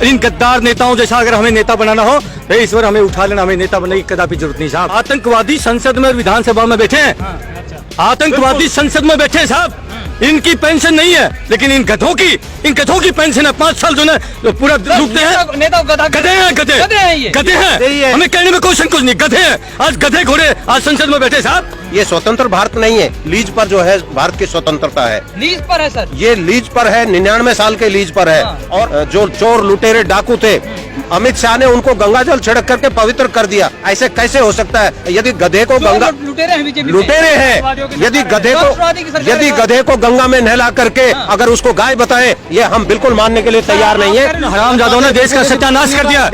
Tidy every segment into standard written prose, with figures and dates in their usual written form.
इन गद्दार नेताओं जैसा अगर हमें नेता बनाना हो तो ईश्वर हमें उठा लेना, हमें नेता बनने की कदापि जरूरत नहीं साहब। आतंकवादी संसद में और विधानसभा में बैठे हैं, आतंकवादी संसद में बैठे हैं साहब। इनकी पेंशन नहीं है, लेकिन इन गधों की पेंशन है। 5 साल जो है पूरा लूटते हैं। गधे हैं, गधे हैं। हमें कहने में क्वेश्चन कुछ नहीं, गधे हैं। आज गधे घोड़े आज संसद में बैठे साहब। ये स्वतंत्र भारत नहीं है, लीज पर जो है भारत की स्वतंत्रता है। लीज पर है सर, ये लीज पर है, 99 साल के लीज पर है। और जो चोर लुटेरे डाकू थे, अमित शाह ने उनको गंगाजल छिड़क करके पवित्र कर दिया। ऐसे कैसे हो सकता है? यदि गधे को गंगा लुटेरे हैं, यदि गधे को गंगा में नहला करके अगर उसको गाय बताए, ये हम बिल्कुल मानने के लिए तैयार नहीं है। हरामजादों ने देश का सत्यानाश कर दिया।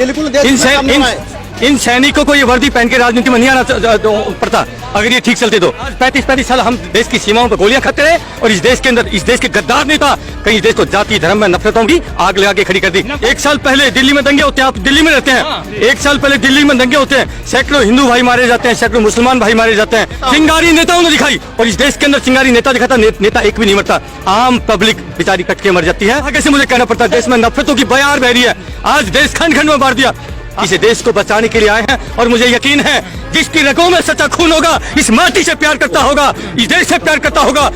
इन सैनिकों को ये वर्दी पहन के राजनीति में नहीं आना पड़ता अगर ये ठीक चलते तो। 35 साल हम देश की सीमाओं पर गोलियां खाते रहे और इस देश के अंदर इस देश के गद्दार नेता कहीं देश को जाति धर्म में नफरतों की आग लगा के खड़ी कर दी। 1 साल पहले दिल्ली में दंगे होते हैं, आप दिल्ली में रहते हैं। 1 साल पहले दिल्ली में दंगे होते हैं, सैकड़ों हिंदू भाई मारे जाते हैं, सैकड़ों मुसलमान भाई मारे जाते हैं। चिंगारी नेताओं ने दिखाई और इस देश के अंदर चिंगारी नेता दिखाता, नेता एक भी नहीं मरता, आम पब्लिक बेचारी कट के मर जाती है। आगे से मुझे कहना पड़ता है, देश में नफरतों की बयार बह रही है। आज देश खंड खंड में मार दिया। इसे देश को बचाने के लिए आए हैं और मुझे यकीन है जिसकी रगों में सच्चा खून होगा, इस माटी से प्यार करता होगा, इस देश से प्यार करता होगा,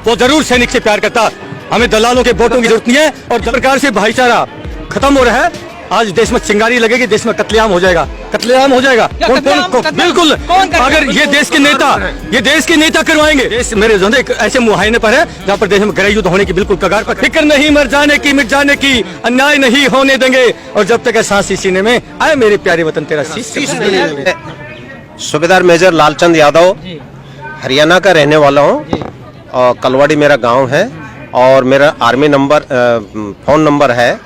वो जरूर सैनिक से प्यार करता। हमें दलालों के वोटों की जरूरत नहीं है और सरकार से भाईचारा खत्म हो रहा है। आज देश में चिंगारी लगेगी, देश में कत्लेआम हो जाएगा, कत्लेआम हो जाएगा। बिल्कुल, अगर ये देश के नेता करवाएंगे। देश मेरे जो एक ऐसे मुहायने पर है जहाँ पर देश में गृह युद्ध होने की बिल्कुल कगार पर। फिक्र नहीं मर जाने की, मिट जाने की, अन्याय नहीं होने देंगे और जब तक सांस इस सीने में आए मेरे प्यारे वतन तेरा शीश। सूबेदार मेजर लालचंद यादव, हरियाणा का रहने वाला हूँ और कलवाड़ी मेरा गाँव है और मेरा आर्मी नंबर फोन नंबर है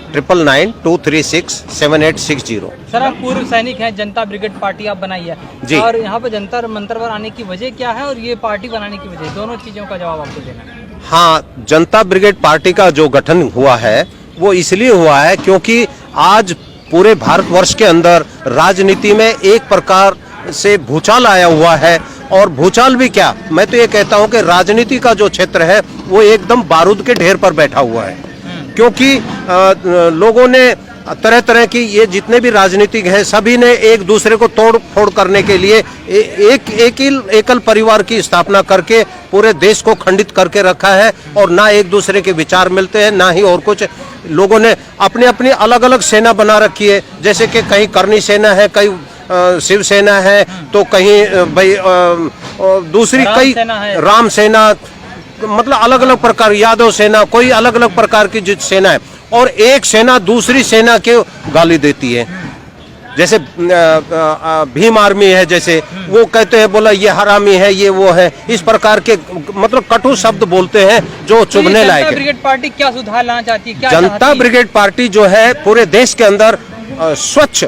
9992367860। सर आप पूर्व सैनिक हैं, जनता ब्रिगेड पार्टी आप बनाई है जी। और यहाँ पे जंतर मंतर पर आने की वजह क्या है और ये पार्टी बनाने की वजह, दोनों चीजों का जवाब आपको देना है। हाँ, जनता ब्रिगेड पार्टी का जो गठन हुआ है वो इसलिए हुआ है क्योंकि आज पूरे भारतवर्ष के अंदर राजनीति में एक प्रकार से भूचाल आया हुआ है। और भूचाल भी क्या, मैं तो ये कहता हूँ कि राजनीति का जो क्षेत्र है वो एकदम बारूद के ढेर पर बैठा हुआ है। क्योंकि लोगों ने तरह तरह की, ये जितने भी राजनीतिक हैं सभी ने एक दूसरे को तोड़ फोड़ करने के लिए एकल परिवार की स्थापना करके पूरे देश को खंडित करके रखा है और ना एक दूसरे के विचार मिलते हैं ना ही और कुछ। लोगों ने अपनी अपनी अलग अलग सेना बना रखी है, जैसे कि कहीं करनी सेना है, कहीं शिवसेना है, तो कहीं भाई दूसरी कई राम सेना, मतलब अलग अलग प्रकार, यादव सेना, कोई अलग अलग प्रकार की जो सेना है और एक सेना दूसरी सेना के गाली देती है। जैसे भीम आर्मी है, जैसे वो कहते हैं बोला ये हरामी है, ये वो है, इस प्रकार के मतलब कटु शब्द बोलते हैं जो चुभने लायक है। जनता ब्रिगेड पार्टी क्या सुधार लाना चाहती है? जनता ब्रिगेड पार्टी जो है पूरे देश के अंदर स्वच्छ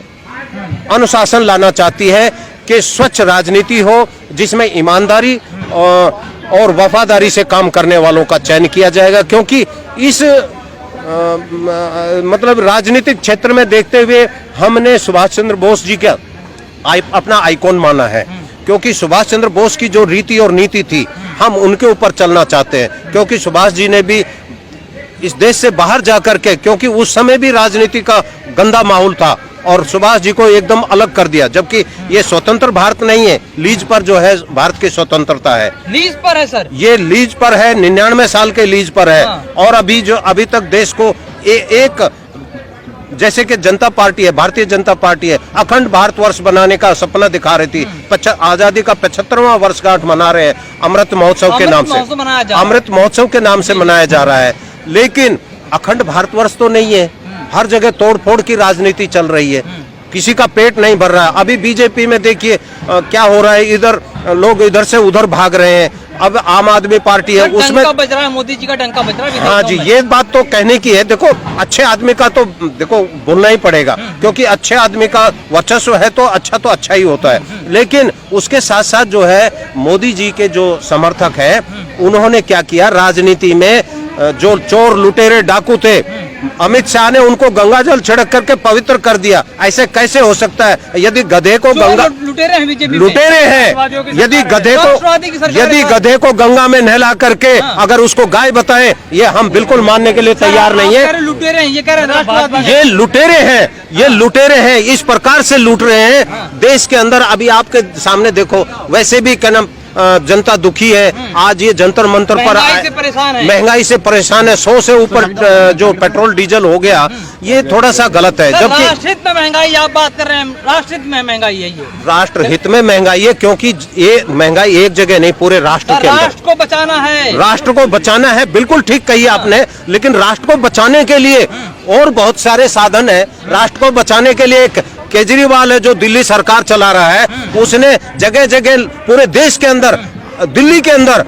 अनुशासन लाना चाहती है कि स्वच्छ राजनीति हो जिसमें ईमानदारी और वफादारी से काम करने वालों का चयन किया जाएगा। क्योंकि इस मतलब राजनीतिक क्षेत्र में देखते हुए हमने सुभाष चंद्र बोस जी का अपना आइकॉन माना है। क्योंकि सुभाष चंद्र बोस की जो रीति और नीति थी हम उनके ऊपर चलना चाहते हैं। क्योंकि सुभाष जी ने भी इस देश से बाहर जाकर के, क्योंकि उस समय भी राजनीति का गंदा माहौल था और सुभाष जी को एकदम अलग कर दिया। जबकि ये स्वतंत्र भारत नहीं है, लीज पर जो है भारत की स्वतंत्रता है। लीज पर है सर, ये लीज पर है, 99 साल के लीज पर है। और अभी तक देश को एक जैसे कि जनता पार्टी है, भारतीय जनता पार्टी है, अखंड भारतवर्ष बनाने का सपना दिखा रही थी। आजादी का 75वां वर्षगांठ मना रहे हैं अमृत महोत्सव के नाम से, अमृत महोत्सव के नाम से मनाया जा रहा है। लेकिन अखंड भारतवर्ष तो नहीं है, हर जगह तोड़फोड़ की राजनीति चल रही है, किसी का पेट नहीं भर रहा है। अभी बीजेपी में देखिए क्या हो रहा है, इधर लोग इधर से उधर भाग रहे हैं। अब आम आदमी पार्टी है, उसमें बज रहा है, मोदी जी का डंका बज रहा है। हाँ जी, ये बात तो कहने की है। देखो अच्छे आदमी का तो देखो बोलना ही पड़ेगा, क्योंकि अच्छे आदमी का वर्चस्व है तो अच्छा ही होता है। लेकिन उसके साथ साथ जो है मोदी जी के जो समर्थक है उन्होंने क्या किया, राजनीति में जो चोर लुटेरे डाकू थे, अमित शाह ने उनको गंगाजल छिड़क करके पवित्र कर दिया। ऐसे कैसे हो सकता है? यदि गधे को लुटेरे हैं बीजेपी में। लुटेरे हैं। यदि राष्ट्रवादी की सरकार यदि है। गधे को गंगा में नहला करके अगर उसको गाय बताएं, ये हम बिल्कुल मानने के लिए तैयार नहीं है। लुटेरे हैं, ये कह रहे हैं राष्ट्रवादी हैं। ये लुटेरे हैं, ये लुटेरे हैं, इस प्रकार से लूट रहे हैं देश के अंदर। अभी आपके सामने देखो, वैसे भी क्या नाम जनता दुखी है। आज ये जंतर मंतर पर महंगाई से परेशान है। महंगाई से परेशान है। 100 से ऊपर जो पेट्रोल डीजल हो गया, ये थोड़ा सा गलत है। जबकि राष्ट्रहित में महंगाई आप बात कर रहे हैं, राष्ट्रहित में महंगाई है ये। राष्ट्र हित में महंगाई है, क्योंकि ये महंगाई एक जगह नहीं, पूरे राष्ट्र के अंदर। राष्ट्र को बचाना है, राष्ट्र को बचाना है, बिल्कुल ठीक कही आपने। लेकिन राष्ट्र को बचाने के लिए और बहुत सारे साधन है। राष्ट्र को बचाने के लिए एक केजरीवाल है जो दिल्ली सरकार चला रहा है, उसने जगह जगह पूरे देश के अंदर, दिल्ली के अंदर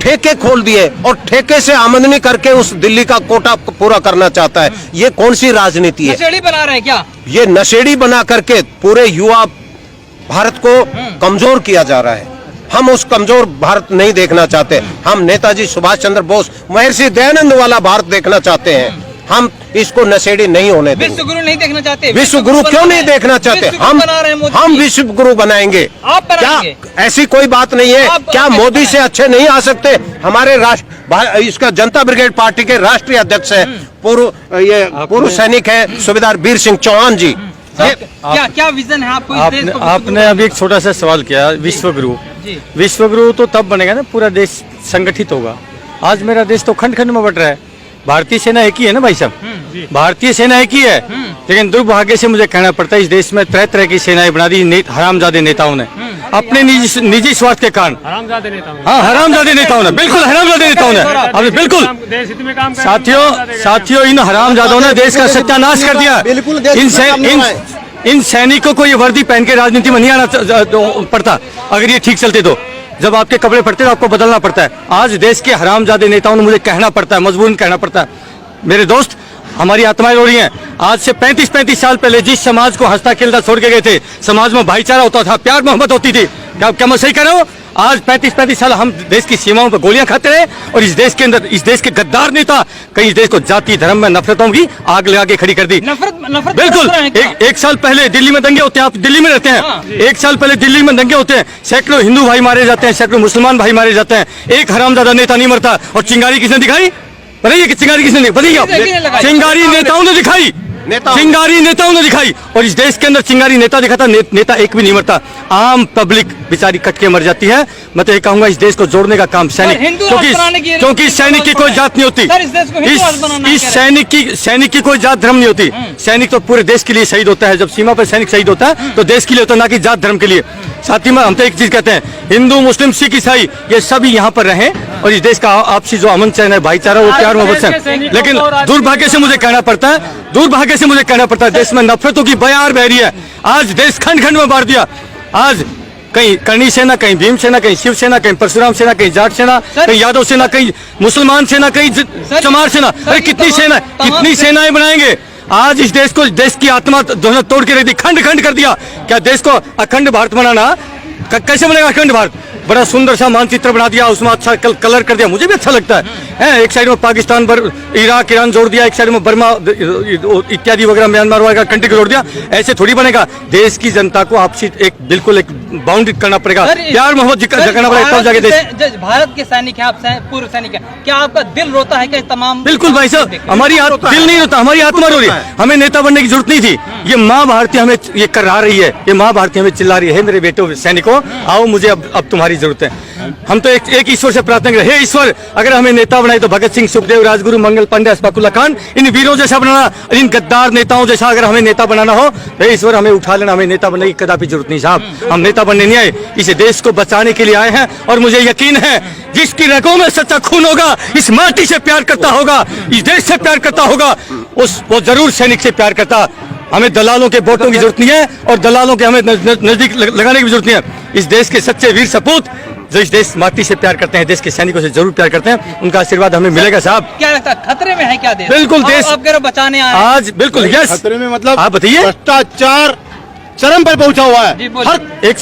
ठेके खोल दिए और ठेके से आमदनी करके उस दिल्ली का कोटा पूरा करना चाहता है। ये कौन सी राजनीति है? नशेड़ी बना रहे हैं क्या? ये नशेड़ी बना करके पूरे युवा भारत को कमजोर किया जा रहा है। हम उस कमजोर भारत नहीं देखना चाहते। हम नेताजी सुभाष चंद्र बोस, महर्षि दयानंद वाला भारत देखना चाहते हैं। हम इसको नशेड़ी नहीं होने देंगे। विश्व गुरु नहीं देखना चाहते? विश्व गुरु क्यों नहीं देखना चाहते? हम विश्व गुरु बनाएंगे। आप बनाएंगे? क्या ऐसी कोई बात नहीं है? क्या मोदी से अच्छे नहीं आ सकते? हमारे राष्ट्र इसका जनता ब्रिगेड पार्टी के राष्ट्रीय अध्यक्ष है, पूर्व सैनिक है सूबेदार वीर सिंह चौहान जी। क्या क्या विजन है आपको इस देश को? आपने अभी एक छोटा सा सवाल किया, विश्व गुरु। विश्व गुरु तो तब बनेगा ना पूरा देश संगठित होगा। आज मेरा देश तो खंड खंड में बट रहा है। भारतीय सेना एक ही है ना भाई साहब, भारतीय सेना एक ही है। लेकिन दुर्भाग्य से मुझे कहना पड़ता है, इस देश में तरह तरह की सेनाएं बना दी हरामजादे नेताओं ने, अपने निजी स्वार्थ के कारण। हरामजादे नेताओं ने, हाँ, हरामजादे नेताओं ने, बिल्कुल हरामजादे नेताओं ने, आपने बिल्कुल देश हित में काम कर। साथियों इन हरामजादों ने देश का सत्यानाश कर दिया। इन सैनिकों को ये वर्दी पहन के राजनीति में नहीं आना पड़ता अगर ये ठीक चलते तो। जब आपके कपड़े फटते तो आपको बदलना पड़ता है। आज देश के हरामजादे नेताओं ने मुझे कहना पड़ता है, मजबूरन कहना पड़ता है। मेरे दोस्त, हमारी आत्माएं रो रही हैं। आज से 35 साल पहले जिस समाज को हंसता खेलता छोड़ के गए थे, समाज में भाईचारा होता था, प्यार मोहब्बत होती थी, क्या मैं सही कह रहा हूँ? आज 35 साल हम देश की सीमाओं पर गोलियां खाते रहे और इस देश के अंदर इस देश के गद्दार नेता कई इस देश को जाति धर्म में नफरतों की आग लगा के खड़ी कर दी। नफरत बिल्कुल। एक साल पहले दिल्ली में दंगे होते हैं, आप दिल्ली में रहते हैं। एक साल पहले दिल्ली में दंगे होते हैं, सैकड़ों हिंदू भाई मारे जाते हैं, सैकड़ों मुसलमान भाई मारे जाते हैं, एक हरामजादा नेता नहीं मरता। और चिंगारी किसने दिखाई? बताइए कि चिंगारी किसने बताइए? चिंगारी नेताओं ने दिखाई, चिंगारी नेताओं ने दिखाई। और इस देश के अंदर चिंगारी नेता दिखाता, नेता एक भी नहीं मरता, आम पब्लिक बेचारी कट के मर जाती है। मैं तो ये कहूंगा इस देश को जोड़ने का काम सैनिक, क्योंकि सैनिक की कोई जात नहीं होती, इस सैनिक की कोई जात धर्म नहीं होती। सैनिक तो पूरे देश के लिए शहीद होता है। जब सीमा पर सैनिक शहीद होता है तो देश के लिए होता है, ना कि जात धर्म के लिए। साथ ही में हम तो एक चीज कहते हैं, हिंदू मुस्लिम सिख ईसाई ये सभी यहाँ पर रहें और इस देश का आपसी जो अमन चैन है, भाईचारा, वो प्यार मोहब्बत से। लेकिन दुर्भाग्य से मुझे कहना पड़ता है, देश में नफरतों की बयार बह रही है। आज देश खंड खंड में बांट दिया। आज कहीं करणी सेना, कहीं भीम सेना, कहीं शिव सेना, कहीं परशुराम सेना, कहीं जाट सेना, कहीं यादव सेना, कहीं मुसलमान सेना, कहीं चमार सेना। अरे कितनी सेनाएं बनाएंगे? आज इस देश को, देश की आत्मा तोड़ के रख दी, खंड खंड कर दिया। क्या देश को अखंड भारत बनाना? कैसे बनेगा अखंड भारत? बड़ा सुंदर सा मानचित्र बना दिया, उसमें अच्छा कलर कर दिया, मुझे भी अच्छा लगता है। एक साइड में पाकिस्तान, इराक, ईरान जोड़ दिया, एक साइड में बर्मा इत्यादि वगैरह, म्यांमार वगैरह कंट्री को जोड़ दिया। ऐसे थोड़ी बनेगा। देश की जनता को आपसी बिल्कुल एक बाउंड्री करना पड़ेगा, प्यार मोहब्बत जगाना पड़ेगा, तब जाके देश। भारत के सैनिक है, आप पूर्व सैनिक है, क्या आपका दिल रोता है? क्या तमाम? बिल्कुल भाई साहब, हमारी दिल नहीं रोता, हमारी आत्मा रो रही है। हमें नेता बनने की जरूरत नहीं थी। ये माँ भारती हमें ये करा रही है, ये माँ भारती हमें चिल्ला रही है, मेरे बेटों सैनिकों आओ, मुझे अब तुम्हारी जरूरत है। हम तो एक ईश्वर से प्रार्थना करें, हे ईश्वर, अगर हमें नेता बनाए तो भगत सिंह, सुखदेव, राजगुरु, मंगल पांडे, अस्फाकुल्ला खान, इन वीरों जैसा बनाना, इन गद्दार नेताओं जैसा अगर हमें नेता बनाना हो, हे ईश्वर हमें उठा लेना। हमें नेता बनने की कदापि जरूरत नहीं साहब, हम नेता बनने नहीं आए, इस देश को बचाने के लिए आए हैं। और मुझे यकीन है जिसकी रगों में सच्चा खून होगा, इस माटी से प्यार करता होगा, इस देश से प्यार करता होगा, वो जरूर सैनिक से प्यार करता। हमें दलालों के वोटों की जरूरत नहीं है और दलालों के हमें नजदीक लगाने की भी जरूरत नहीं है। इस देश के सच्चे वीर सपूत जो इस देश माटी से प्यार करते हैं, देश के सैनिकों से जरूर प्यार करते हैं, उनका आशीर्वाद हमें मिलेगा साहब। क्या लगता है खतरे में है क्या देश? बिल्कुल देश आप कह रहे बचाने आए आज, बिल्कुल यस खतरे में, मतलब आप बताइए। भ्रष्टाचार चरम पर पहुंचा हुआ है। एक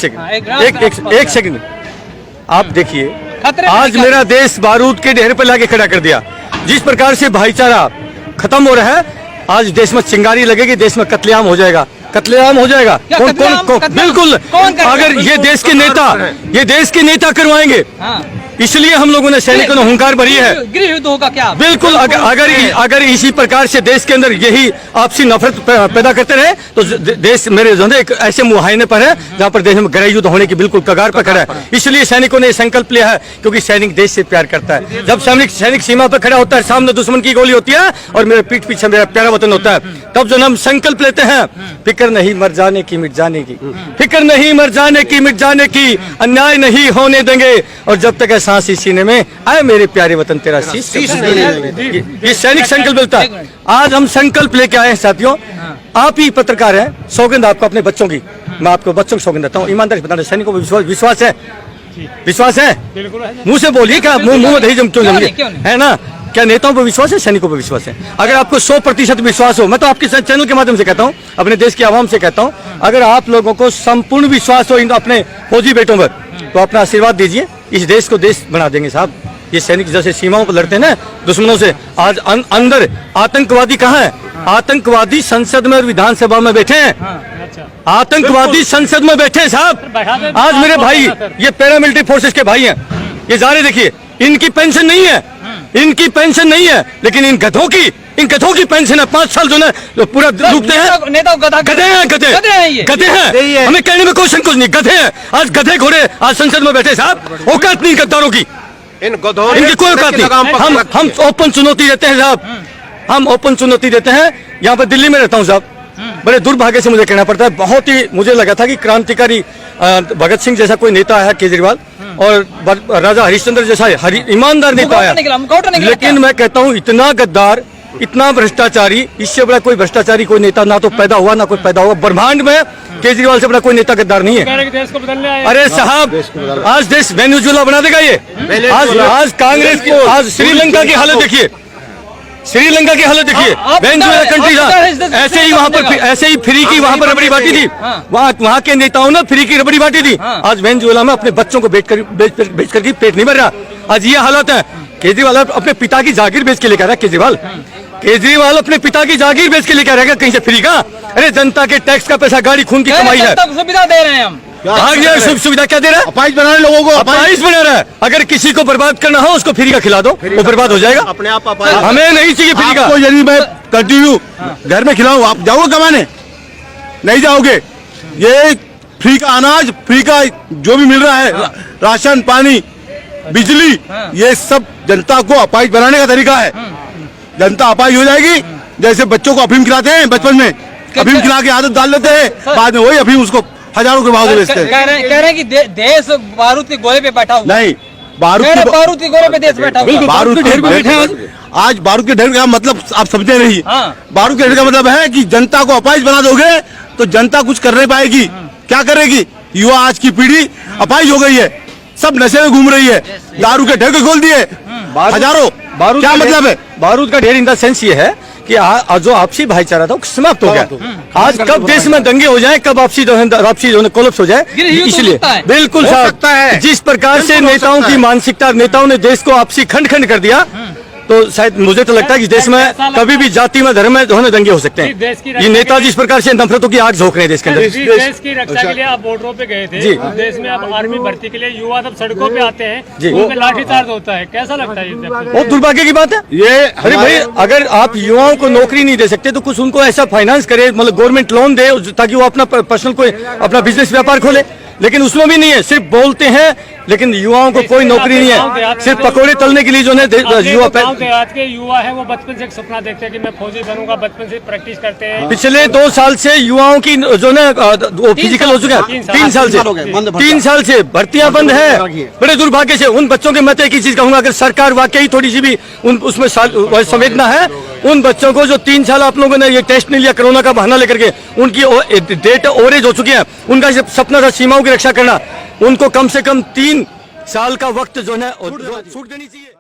सेकंड आप देखिए, खतरे आज मेरा देश बारूद के ढेर पर लाके खड़ा कर दिया। जिस प्रकार से भाईचारा खत्म हो रहा है, आज देश में चिंगारी लगेगी, देश में कत्लेआम हो जाएगा। कत्लेआम हो जाएगा। क्या कत्लेआम? बिल्कुल, कौन करेगा? अगर ये देश के नेता करवाएंगे, हाँ। इसलिए हम लोगों ने सैनिकों ने हुंकार भरी है। गृह युद्ध होगा क्या? बिल्कुल, अगर इसी प्रकार से देश के अंदर यही आपसी नफरत पैदा करते रहे तो देश मेरे जो है एक ऐसे मुहायने पर है जहाँ पर देश में गृह युद्ध होने की बिल्कुल कगार पर खड़ा है। इसलिए सैनिकों ने संकल्प लिया है, क्योंकि सैनिक देश से प्यार करता है। जब सैनिक सीमा पर खड़ा होता है, सामने दुश्मन की गोली होती है और मेरे पीठ पीछे मेरा प्यारा वतन होता है, तब जो हम संकल्प लेते हैं, फिक्र नहीं मर जाने की मिट जाने की, फिक्र नहीं मर जाने की मिट जाने की, अन्याय नहीं होने देंगे, और जब तक सांस इस सीने में आए मेरे प्यारे वतन तेरा शीश ये सैनिक संकल्प मिलता है। आज हम संकल्प लेके आए हैं साथियों, आप ही पत्रकार हैं, सौगंध आपको अपने बच्चों की, मैं आपको बच्चों की सौगंध देता हूँ, ईमानदारी से बताना, सैनिकों को विश्वास है, विश्वास है, मुंह से बोलिए, क्या मुंह दही जम क्यों जमगे, है ना? क्या नेताओं पर विश्वास है, सैनिकों पर विश्वास है? अगर आपको 100% विश्वास हो, मैं तो आपके चैनल के माध्यम से कहता हूँ, अपने देश की आवाम से कहता हूँ, अगर आप लोगों को संपूर्ण विश्वास हो इन अपने फौजी बेटों पर, तो अपना आशीर्वाद दीजिए, इस देश को देश बना देंगे साहब। ये सैनिक जैसे सीमाओं पर लड़ते हैं ना दुश्मनों से, आज अंदर आतंकवादी कहाँ है? आतंकवादी संसद में और विधानसभा में बैठे हैं, आतंकवादी संसद में बैठे हैं साहब। आज मेरे भाई ये पैरामिलिट्री फोर्सेस के भाई हैं, ये जा रहे, देखिए इनकी पेंशन नहीं है, इनकी पेंशन नहीं है, लेकिन इन गधों की पेंशन है। 5 साल जो ना जो पूरा डूबते हैं, नेता गधे हैं, हमें कहने में क्वेश्चन कुछ नहीं, गधे हैं। आज गधे घोड़े आज संसद में बैठे साहब, औकात नहीं गद्दारों की, इनकी कोई औकात नहीं। हम ओपन चुनौती देते हैं साहब, हम ओपन चुनौती देते हैं। यहाँ पर दिल्ली में रहता हूँ साहब, बड़े दुर्भाग्य से मुझे कहना पड़ता है, बहुत ही मुझे लगा था कि क्रांतिकारी भगत सिंह जैसा कोई नेता आया केजरीवाल, और राजा हरिश्चंद्र जैसा ईमानदार नेता आया, लेकिन मैं कहता हूँ इतना गद्दार, इतना भ्रष्टाचारी, इससे बड़ा कोई भ्रष्टाचारी कोई नेता ना तो पैदा हुआ ना कोई पैदा हुआ ब्रह्मांड में। केजरीवाल से बड़ा कोई नेता गद्दार नहीं है। अरे साहब, आज देश वेनेजुएला बना देगा ये। आज कांग्रेस को, आज श्रीलंका की हालत देखिए, श्रीलंका की हालत देखिए, वेनेजुएला कंट्री ऐसे ही वहाँ पर ऐसे ही फ्री की वहाँ पर रबड़ी बांटी थी, वहाँ के नेताओं ने फ्री की रबड़ी बांटी थी। आज वेनेजुएला में अपने बच्चों को बेच कर पेट नहीं भर रहा। आज ये हालत है। केजरीवाल अपने पिता की जागीर बेच के लेकर आया, केजरीवाल अपने पिता की जागीर बेच के लेकर आएगा कहीं से फ्री का। अरे जनता के टैक्स का पैसा, गाड़ी खून की कमाई है, सुविधा दे रहे हैं हम। सुविधा क्या दे रहा है? अपाइज बना रहे लोगों को, अपाइज बना रहा है। अगर किसी को बर्बाद करना हो उसको फ्री का खिला दो, वो बर्बाद हो जाएगा। अपने आप हमें नहीं चाहिए फ्री का। यदि मैं कंटिन्यू घर में खिलाऊं, आप जाओगे कमाने? नहीं जाओगे। ये फ्री का अनाज, फ्री का जो भी मिल रहा है, राशन, पानी, बिजली, ये सब जनता को अपाइज बनाने का तरीका है। जनता अपाइज हो जाएगी, जैसे बच्चों को अफीम खिलाते हैं बचपन में, अफीम खिला के आदत डाल देते हैं, बाद में वही अफीम उसको हजारों के भाव से बेचते हैं। कह रहे हैं कि देश बारूद के गोले पे बैठा हुआ। नहीं, बारूद के गोले पे देश बैठा हुआ। बारूद के ढेर पे बैठे हैं। आज बारूद के ढेर का मतलब आप समझे नहीं। बारूद के ढेर का मतलब है कि जनता को अपाइज बना दोगे तो जनता कुछ कर नहीं पाएगी। क्या करेगी? युवा आज की पीढ़ी अपाइज हो गई है, सब नशे में घूम रही है, दारू के ढेर खोल दिए हजारों। क्या मतलब है? बारूद का ढेर इन द सेंस ये है कि जो आपसी भाईचारा था वो समाप्त हो गया। आज कब देश में दंगे हो जाए, कब आपसी जो कोलैप्स हो जाए, इसलिए बिल्कुल साहब, जिस प्रकार से नेताओं की मानसिकता, नेताओं ने देश को आपसी खंड खंड कर दिया, तो शायद मुझे तो लगता है कि देश में कभी भी जाति में, धर्म में दोनों दंगे हो सकते हैं। ये नेता जिस प्रकार से नफरतों की आग झोंक रहे हैं देश के अंदर। देश की रक्षा के लिए आप बॉर्डरों पे गए थे, देश में अब आर्मी भर्ती के लिए युवा जब सड़कों पे आते हैं, उनमें लाठीचार्ज होता है, कैसा लगता है? बहुत दुर्भाग्य की बात है ये। अरे भाई, अगर आप युवाओं को नौकरी नहीं दे सकते तो कुछ उनको ऐसा फाइनेंस करे, मतलब गवर्नमेंट लोन दे ताकि वो अपना पर्सनल कोई अपना बिजनेस व्यापार खोले, लेकिन उसमें भी नहीं है। सिर्फ बोलते हैं, लेकिन युवाओं को कोई नौकरी नहीं है, सिर्फ पकोड़े तलने के लिए जो है युवा। आज के युवा है वो बचपन से एक सपना देखते हैं कि मैं फौजी बनूंगा, बचपन से प्रैक्टिस करते हैं। पिछले 2 साल से युवाओं की जो है वो फिजिकल हो चुका है। 3 साल से भर्तियां बंद है। बड़े दुर्भाग्य से उन बच्चों के, मैं एक ही चीज कहूंगा, अगर सरकार वाकई थोड़ी सी भी उसमें संवेदना है, उन बच्चों को जो 3 साल आप लोगों ने ये टेस्ट नहीं लिया कोरोना का बहाना लेकर के, उनकी डेट ओवरेज हो चुकी है, उनका सपना था सीमाओं की रक्षा करना, उनको कम से कम 3 साल का वक्त जो है छूट देनी चाहिए।